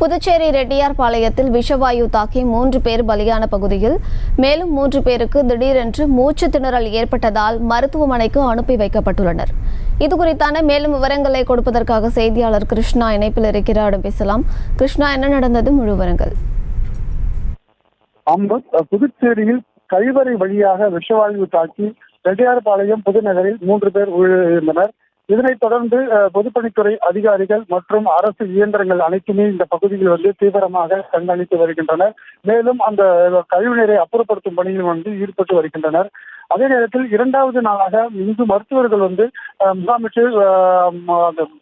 புதுச்சேரி ரெட்டியார்பாளையத்தில் விஷவாயு தாக்கி 3 பேர் பலியான பகுதியில் மேலும் 3 பேருக்கு திடீரென்று மூச்சு திணறல் ஏற்பட்டதால் மருத்துவமனைக்கு அனுப்பி வைக்கப்பட்டுள்ளனர். இதுகுறித்தான மேலும் விவரங்களை கொடுப்பதற்காக செய்தியாளர் கிருஷ்ணா இணைப்பில் இருக்கிறார். பேசலாம். கிருஷ்ணா, என்ன நடந்தது? முழு விவரங்கள். புதுச்சேரியில் கழிவறை வழியாக விஷவாயு தாக்கி ரெட்டியார்பாளையம் புதுநகரில் 3 பேர் உயிரிழந்தனர். இதனைத் தொடர்ந்து பொதுப்பணித்துறை அதிகாரிகள் மற்றும் அரசு இயந்திரங்கள் அனைத்துமே இந்த பகுதியில் தீவிரமாக கண்காணித்து வருகின்றனர். மேலும் அந்த கழிவுநீரை அப்புறப்படுத்தும் பணியில் ஈடுபட்டு வருகின்றனர். அதே நேரத்தில் 2வது நாளாக இங்கு மருத்துவர்கள் முகாமிட்டு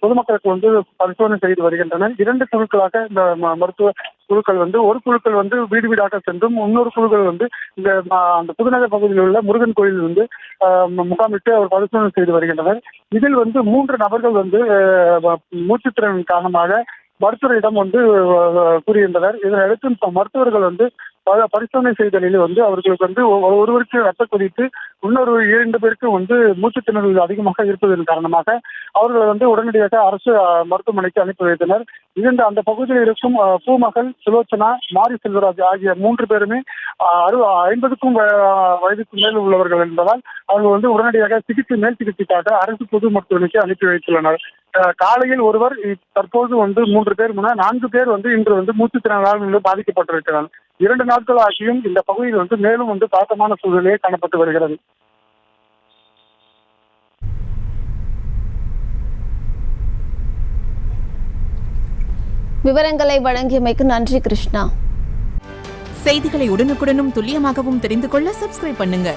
பொதுமக்களுக்கு பரிசோதனை செய்து வருகின்றனர். 2 குழுக்களாக இந்த மருத்துவ குழுக்கள் ஒரு குழுக்கள் வீடு வீடாக சென்றும் இன்னொரு குழுக்கள் இந்த அந்த புதுநகர் பகுதியில் உள்ள முருகன் கோயில் முகாமிட்டு அவர் பரிசோதனை செய்து வருகின்றனர். இதில் 3 நபர்கள் மூச்சுத்திறன் காரணமாக மருத்துவரிடம் கூறியிருந்தனர். இதனையடுத்து மருத்துவர்கள் பரிசோதனை செய்த நிலையில் அவர்களுக்கு ஒருவருக்கு ரத்த கொதித்து இன்னொரு 2 பேருக்கு மூச்சு திணறல் அதிகமாக இருப்பதன் காரணமாக அவர்கள் உடனடியாக அரசு மருத்துவமனைக்கு அனுப்பி வைத்தனர். அந்த பகுதியில் இருக்கும் பூமகள், சுலோச்சனா, மாரி செல்வராஜ் ஆகிய 3 பேருமே 50க்கும் வயதுக்கு மேல் உள்ளவர்கள் என்பதால் அவர்கள் உடனடியாக மேல் சிகிச்சைக்காக அரசு பொது மருத்துவமனைக்கு அனுப்பி வைத்துள்ளனர். காலையில் ஒருவர், தற்போது 3 பேர் 4 பேர் இன்று மூச்சு திணறலால் பாதிக்கப்பட்டிருக்கிறார். 2 நாட்கள் ஆகியும் இந்த பகுதியில் மேலும் தாக்கமான சூழ்நிலையே காணப்பட்டு வருகிறது. விவரங்களை வழங்கியமைக்கு நன்றி கிருஷ்ணா. செய்திகளை உடனுக்குடனும் துல்லியமாகவும் தெரிந்து கொள்ள சப்ஸ்கிரைப் பண்ணுங்க.